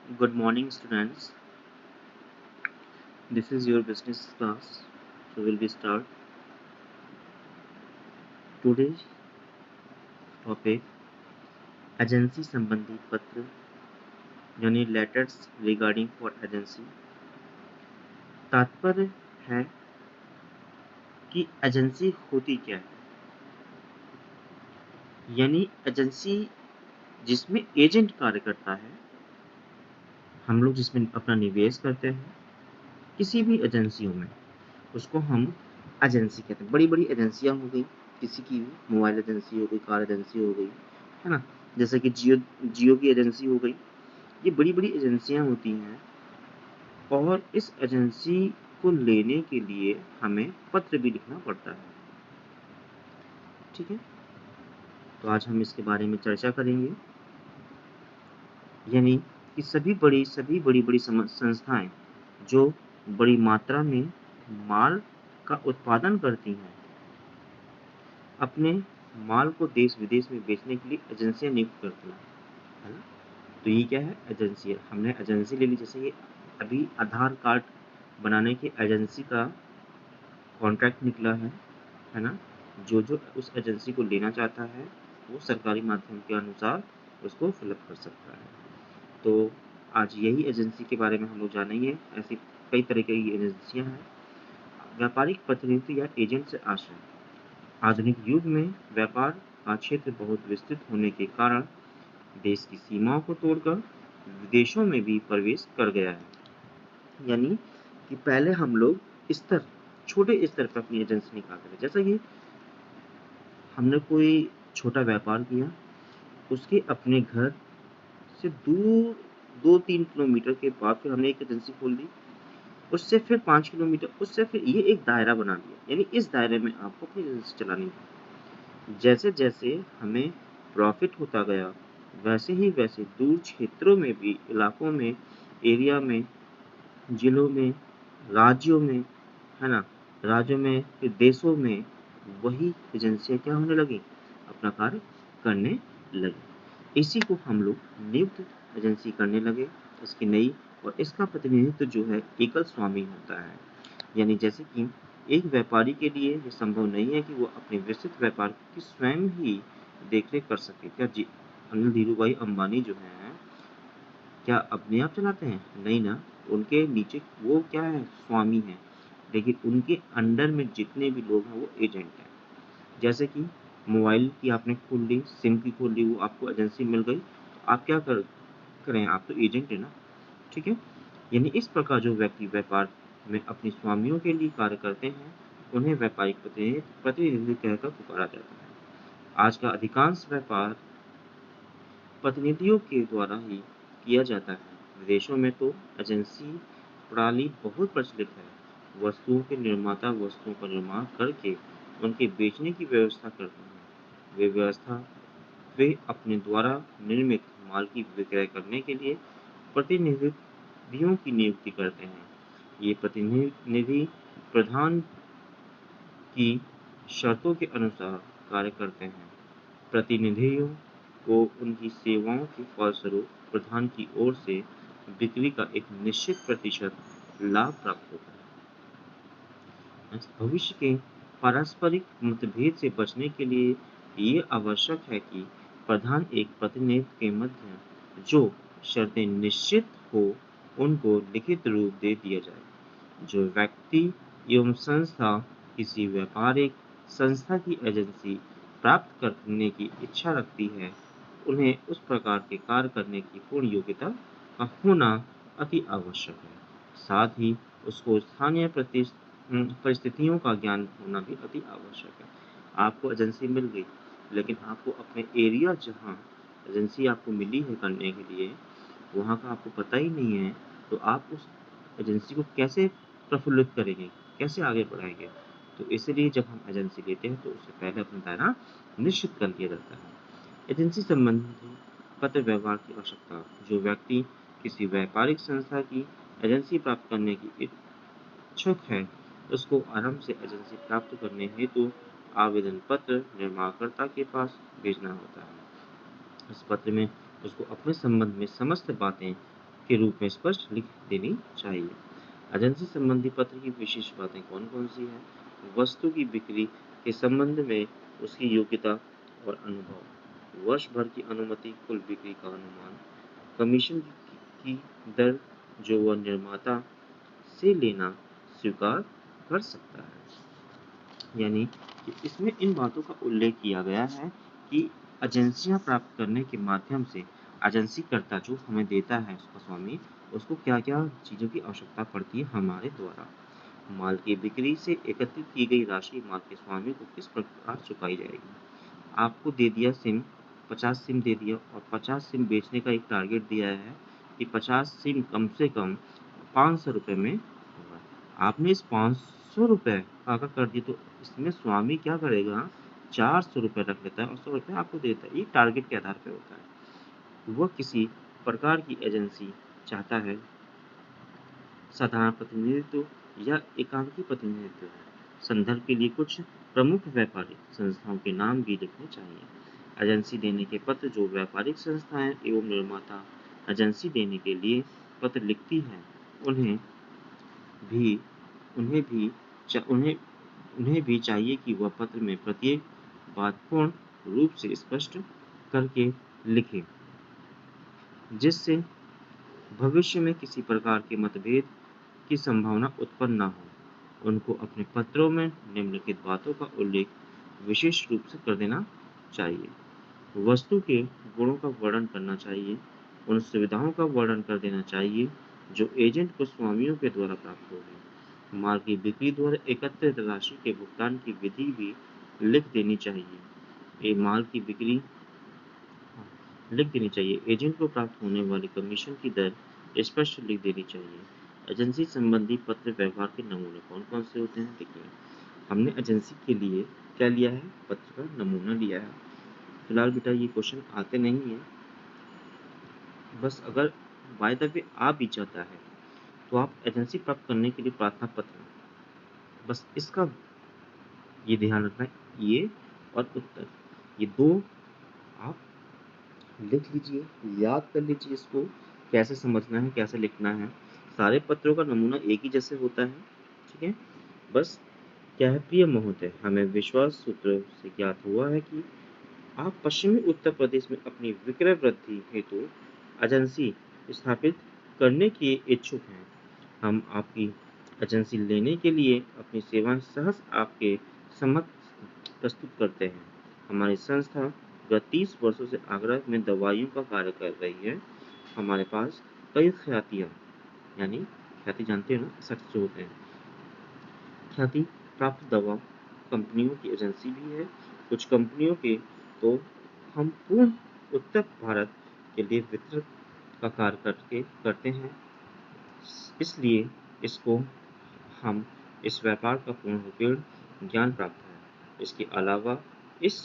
Good morning, students. This is your business class. So we'll be start today's topic agency संबंधी पत्र यानी letters regarding for agency. तात्पर्य है कि agency होती क्या है, यानी एजेंसी जिसमें एजेंट कार्य करता है, हम लोग जिसमें अपना निवेश करते हैं किसी भी एजेंसियों में, उसको हम एजेंसी कहते हैं। बड़ी बड़ी एजेंसियां हो गई, किसी की भी मोबाइल एजेंसी हो गई, कार एजेंसी हो गई, है ना, जैसे कि जियो की एजेंसी हो गई। ये बड़ी बड़ी एजेंसियां होती हैं और इस एजेंसी को लेने के लिए हमें पत्र भी लिखना पड़ता है। ठीक है, तो आज हम इसके बारे में चर्चा करेंगे। यानी कि सभी बड़ी बड़ी संस्थाएं जो बड़ी मात्रा में माल का उत्पादन करती हैं, अपने माल को देश विदेश में बेचने के लिए एजेंसियां नियुक्त करती हैं, है ना। तो ये क्या है, एजेंसी है। हमने एजेंसी ले ली, जैसे ये अभी आधार कार्ड बनाने की एजेंसी का कॉन्ट्रैक्ट निकला है ना। जो उस एजेंसी को लेना चाहता है वो सरकारी माध्यम के अनुसार उसको फिलअप कर सकता है। तो आज यही एजेंसी के बारे में हम लोग जानेंगे। ऐसी कई तरह की एजेंसियां हैं। व्यापारिक प्रतिनिधि या एजेंट से आश्रय। आधुनिक युग में व्यापार का क्षेत्र बहुत विस्तृत होने के कारण देश की सीमाओं को तोड़कर विदेशों में भी प्रवेश कर गया है। यानी कि पहले हम लोग छोटे स्तर पर अपनी एजेंसी निकालते थे। जैसे कि हमने कोई छोटा व्यापार किया, उसके अपने घर से दूर 2-3 किलोमीटर के बाद फिर हमने एक एजेंसी खोल दी। उससे फिर 5 किलोमीटर, उससे फिर ये एक दायरा बना लिया। यानी इस दायरे में आपको अपनी एजेंसी चलानी है। जैसे जैसे हमें प्रॉफिट होता गया, वैसे दूर क्षेत्रों में भी, इलाकों में, एरिया में, जिलों में, राज्यों में, है ना, राज्यों में, फिर देशों में वही एजेंसियां क्या होने लगी, अपना कार्य करने लगी। इसी को हम लोग नियुक्त एजेंसी करने लगे, इसकी नई। और इसका प्रतिनिधित्व जो है एकल स्वामी होता है। यानी जैसे कि एक व्यापारी के लिए ये संभव नहीं है कि वो अपने विस्तृत व्यापार की स्वयं ही देखरेख कर सके। क्या जी अनिल धीरूभाई अंबानी जो है, क्या अपने आप चलाते हैं? नहीं ना, उनके नीचे वो क्या है, स्वामी है। लेकिन उनके अंडर में जितने भी लोग हैं वो एजेंट हैं। जैसे कि मोबाइल की आपने खोल ली, सिम की खोल ली, वो आपको एजेंसी मिल गई, तो आप क्या करें, आप तो एजेंट है ना। ठीक है, यानी इस प्रकार जो व्यक्ति व्यापार में अपने स्वामियों के लिए कार्य करते हैं, उन्हें व्यापारिक प्रतिनिधि कहकर पुकारा जाता है। आज का अधिकांश व्यापार प्रतिनिधियों के द्वारा ही किया जाता है। विदेशों में तो एजेंसी प्रणाली बहुत प्रचलित है। वस्तुओं के निर्माता वस्तुओं का निर्माण करके उनके बेचने की व्यवस्था करते हैं। वे अपने द्वारा निर्मित माल की विक्रय करने के लिए प्रतिनिधियों की नियुक्ति करते हैं। ये प्रतिनिधि प्रधान की शर्तों के अनुसार कार्य करते हैं। प्रतिनिधियों को उनकी सेवाओं के फलस्वरूप प्रधान की ओर से बिक्री का एक निश्चित प्रतिशत लाभ प्राप्त होता है। भविष्य के पारस्परिक मतभेद से बचने के लिए ये आवश्यक है कि प्रधान एक प्रतिनिधि के मध्य जो शर्तें निश्चित हो उनको लिखित रूप दे दिया जाए। जो व्यक्ति एवं संस्था किसी व्यापारिक संस्था की एजेंसी प्राप्त करने की इच्छा रखती है, उन्हें उस प्रकार के कार्य करने की पूर्ण योग्यता का होना अति आवश्यक है। साथ ही उसको स्थानीय परिस्थितियों का ज्ञान होना भी अति आवश्यक है। आपको एजेंसी मिल गई, लेकिन आपको अपने एरिया जहाँ एजेंसी आपको मिली है करने के लिए, वहाँ का आपको पता ही नहीं है, तो आप उस एजेंसी को कैसे प्रफुल्लित करेंगे, कैसे आगे बढ़ाएंगे। तो इसलिए जब हम एजेंसी लेते हैं तो उससे पहले अपना दायरा निश्चित कर लिया जाता है। एजेंसी संबंधी पत्र व्यवहार की आवश्यकता। जो व्यक्ति किसी व्यापारिक संस्था की एजेंसी प्राप्त करने की इच्छुक है, उसको आरंभ से एजेंसी प्राप्त करने हेतु आवेदन पत्र निर्माणकर्ता के पास भेजना होता है। इस पत्र में उसको अपने संबंध में समस्त बातें के रूप में स्पष्ट लिख देनी चाहिए। एजेंसी संबंधी पत्र की विशेष बातें कौन कौन सी है? वस्तु की बिक्री के संबंध में उसकी योग्यता और अनुभव, वर्ष भर की अनुमति, कुल बिक्री का अनुमान, कमीशन की दर जो वह निर्माता से लेना स्वीकार कर सकता है। यानी कि इसमें इन बातों का उल्लेख किया गया है कि एजेंसियां प्राप्त करने के माध्यम से एजेंसी कर्ता जो हमें देता है उसका स्वामी, उसको क्या क्या चीज़ों की आवश्यकता पड़ती है हमारे द्वारा। माल की बिक्री से एकत्रित की गई राशि माल के स्वामी को किस प्रकार चुकाई जाएगी? आपको दे दिया सिम, 50 सिम दे दिया और 50 सिम बेचने का एक टारगेट दिया है कि 50 सिम कम से कम 500 रुपये में होगा। आपने इस 500 रुपये का कर दिया तो इसमें स्वामी क्या करेगा? 400 रुपये रख लेता है और 100 रुपये आपको देता है। ये टारगेट के आधार पर होता है। वह किसी प्रकार की एजेंसी चाहता है, साधारण प्रतिनिधित्व या एकांकी प्रतिनिधित्व है। संदर्भ के लिए कुछ प्रमुख व्यापारिक संस्थाओं के नाम भी लिखने चाहिए। एजेंसी देने के पत्र जो व्यापारिक संस्थाएं एवं निर्माता एजेंसी देने के लिए पत्र लिखती हैं, उन्हें भी उन्हें भी उन्हें उन्हें भी चाहिए कि वह पत्र में प्रत्येक बात पूर्ण रूप से स्पष्ट करके लिखें, जिससे भविष्य में किसी प्रकार के मतभेद की संभावना उत्पन्न न हो। उनको अपने पत्रों में निम्नलिखित बातों का उल्लेख विशेष रूप से कर देना चाहिए। वस्तु के गुणों का वर्णन करना चाहिए। उन सुविधाओं का वर्णन कर देना चाहिए जो एजेंट को स्वामियों के द्वारा प्राप्त होगी। माल की बिक्री द्वारा एकत्रित राशि के भुगतान की विधि भी लिख देनी चाहिए। माल की बिक्री लिख देनी चाहिए। एजेंट को प्राप्त होने वाली कमीशन की दर स्पष्ट लिख देनी चाहिए। एजेंसी संबंधी पत्र व्यवहार के नमूने कौन कौन से होते हैं? देखिए, हमने एजेंसी के लिए क्या लिया है? पत्र का नमूना लिया है। फिलहाल बेटा ये क्वेश्चन आते नहीं है, बस अगर बाय द वे आ भी जाता है तो आप एजेंसी प्राप्त करने के लिए प्रार्थना पत्र, बस इसका ये ध्यान रखना है, ये और उत्तर, ये दो आप लिख लीजिए, याद कर लीजिए इसको कैसे समझना है, कैसे लिखना है। सारे पत्रों का नमूना एक ही जैसे होता है, ठीक है। बस क्या है, प्रिय महोदय, हमें विश्वास सूत्र से ज्ञात हुआ है कि आप पश्चिमी उत्तर प्रदेश में अपनी विक्रय वृद्धि हेतु एजेंसी स्थापित करने के इच्छुक हैं। हम आपकी एजेंसी लेने के लिए अपनी सेवाएं सहज आपके समक्ष प्रस्तुत करते हैं। हमारी संस्था गत 30 वर्षों से आगरा में दवाइयों का कार्य कर रही है। हमारे पास कई ख्यातियाँ, यानी ख्याति जानते हो ना, सक्सेस होते हैं, ख्याति प्राप्त दवा कंपनियों की एजेंसी भी है। कुछ कंपनियों के तो हम पूर्ण उत्तर भारत के लिए वितरण का कार्य करते हैं, इसलिए इसको हम इस व्यापार का पूर्ण रूपेण ज्ञान प्राप्त है। इसके अलावा इस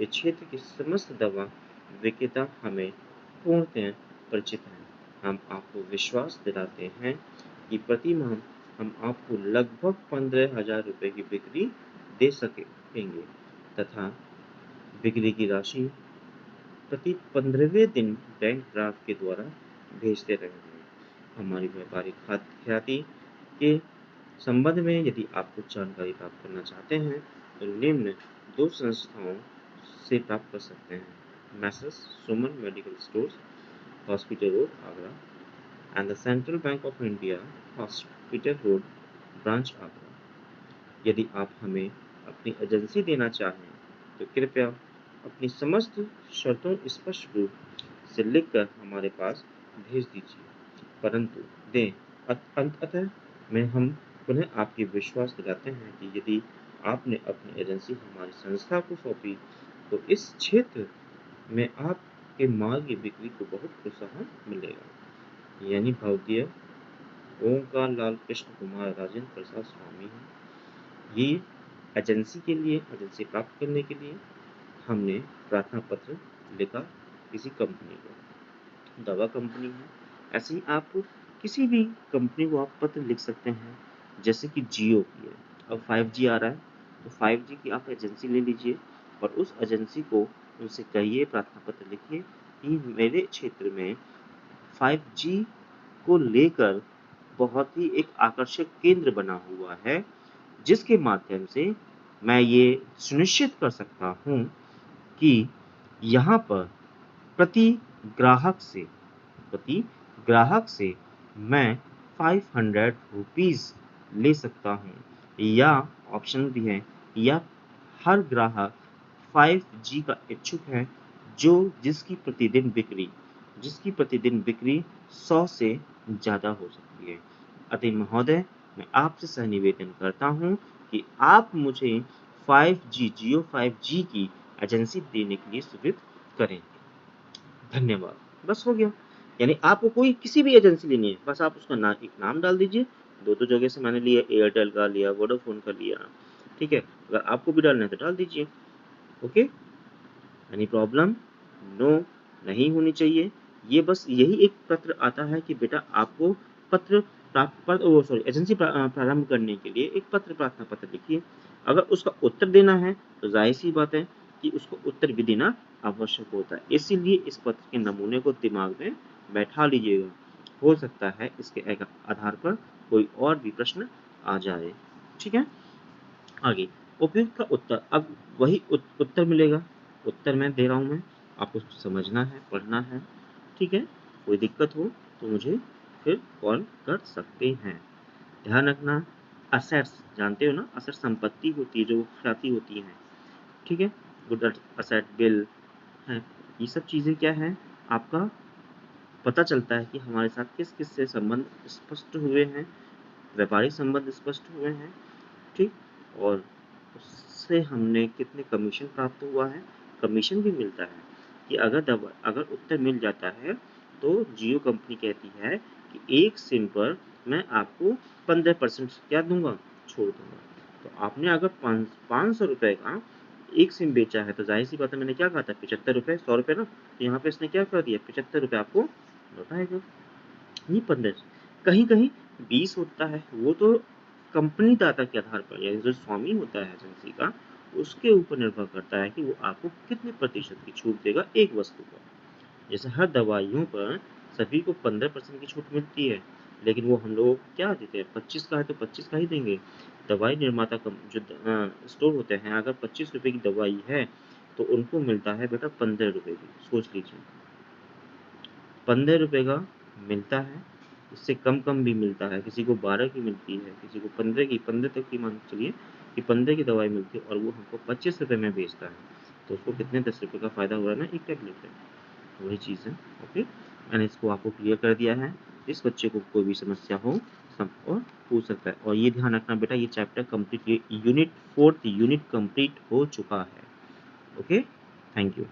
क्षेत्र की समस्त दवा विक्रेता हमें पूर्णतः परिचित हैं। हम आपको विश्वास दिलाते हैं कि प्रति माह हम आपको लगभग 15,000 रुपये की बिक्री दे सकेंगे तथा बिक्री की राशि प्रति 15वें दिन बैंक ड्राफ्ट के द्वारा भेजते रहेंगे। हमारी व्यापारिक ख्याति के संबंध में यदि आप कुछ जानकारी प्राप्त करना चाहते हैं तो निम्न दो संस्थाओं से प्राप्त कर सकते हैं: Messrs Suman medical stores, hospital road, Agra, and the central bank of India, hospital road, branch, Agra. यदि आप हमें अपनी एजेंसी देना चाहें तो कृपया अपनी समस्त शर्तों स्पष्ट रूप से लिखकर हमारे पास भेज दीजिए, परंतु दें अंततः में हम पुनः आपकी विश्वास दिलाते हैं कि यदि आपने अपनी एजेंसी हमारी संस्था को सौंपी तो इस क्षेत्र में आपके माल की बिक्री को बहुत प्रोत्साहन मिलेगा। यानी भगवदीय ओंकार लाल कृष्ण कुमार राजेंद्र प्रसाद स्वामी हैं। ये एजेंसी के लिए, एजेंसी प्राप्त करने के लिए हमने प्रार्थना पत्र लिखा किसी कंपनी को, दवा कंपनी है। ऐसे ही आप किसी भी कंपनी को आप पत्र लिख सकते हैं, जैसे कि जियो की है। अब 5G आ रहा है तो 5G की आप एजेंसी ले लीजिए और उस एजेंसी को उनसे कहिए, प्रार्थना पत्र लिखिए कि मेरे क्षेत्र में 5G को लेकर बहुत ही एक आकर्षक केंद्र बना हुआ है, जिसके माध्यम से मैं ये सुनिश्चित कर सकता हूँ कि यहाँ पर प्रति ग्राहक से मैं 500 रुपीज़ ले सकता हूँ, या ऑप्शन भी है, या हर ग्राहक 5G का इच्छुक है जिसकी प्रतिदिन बिक्री 100 से ज़्यादा हो सकती है। अतः महोदय, मैं आपसे सहनिवेदन करता हूँ कि आप मुझे 5G जियो 5G की एजेंसी देने के लिए स्वीकृत करें। धन्यवाद। बस हो गया। यानी आपको कोई किसी भी एजेंसी लेनी है, बस आप उसका एक नाम डाल दीजिए। दो जगह से मैंने लिया, एयरटेल का लिया, वोडाफोन का लिया, ठीक है। अगर आपको भी डालना है तो डाल दीजिए। Okay, any problem? नो, नहीं होनी चाहिए। ये बस यही एक पत्र आता है कि बेटा आपको एजेंसी प्रारंभ करने के लिए एक प्रार्थना पत्र लिखिए। अगर उसका उत्तर देना है तो जाहिर सी बात है कि उसको उत्तर भी देना आवश्यक होता है। इसीलिए इस पत्र के नमूने को दिमाग में बैठा लीजिएगा। हो सकता है इसके आधार पर कोई और भी प्रश्न आ जाए। ठीक है, आगे उपयुक्त का उत्तर। अब वही उत्तर मिलेगा। उत्तर मैं दे रहा हूँ, मैं आपको समझना है, पढ़ना है। ठीक है, कोई दिक्कत हो तो मुझे फिर कॉल कर सकते हैं। ध्यान रखना, असेट्स जानते हो ना, असेट संपत्ति होती है जो ख्याति होती है। ठीक है, गुड असेट, बिल है, ये सब चीज़ें क्या है, आपका पता चलता है कि हमारे साथ किस किस से संबंध स्पष्ट हुए हैं, व्यापारिक संबंध स्पष्ट हुए हैं। ठीक, और उससे हमने कितने कमीशन प्राप्त हुआ है। कमीशन भी मिलता है कि अगर उत्तर मिल जाता है तो जियो कंपनी कहती है कि एक सिम पर मैं आपको 15% क्या दूंगा, छोड़ दूंगा। तो आपने अगर 500 रुपये का एक सिम बेचा है तो जाहिर सी बात है, मैंने क्या कहा था, 75 रुपये, 100 रुपये ना, तो यहाँ पे इसने क्या कर दिया, 75 रुपये आपको लौटाएगा। नहीं 15, कहीं कहीं 20 होता है, वो तो कंपनी दाता के आधार पर, यानी जो स्वामी होता है एजेंसी का, उसके ऊपर निर्भर करता है कि वो आपको कितने प्रतिशत की छूट देगा एक वस्तु पर। जैसे हर दवाइयों पर सभी को 15% की छूट मिलती है, लेकिन वो हम लोग क्या देते हैं, 25 का है तो 25 का ही देंगे। दवाई निर्माता जो स्टोर होते हैं, अगर 25 रुपये की दवाई है तो उनको मिलता है बेटा 15 रुपये की। सोच लीजिए, 15 रुपये का मिलता है, इससे कम भी मिलता है, किसी को 12 की मिलती है, किसी को 15 तक की, मान चलिए कि 15 की दवाई मिलती है और वो हमको 25 रुपये में बेचता है, तो उसको कितने 10 रुपये का फ़ायदा हो रहा है ना एक टैबलेट पे। वही चीज़ है। ओके, मैंने इसको आपको क्लियर कर दिया है। इस बच्चे को कोई भी समस्या हो सब और पूछ सकता है। और ये ध्यान रखना बेटा, ये chapter complete, unit 4 unit complete हो चुका है। Okay, thank you.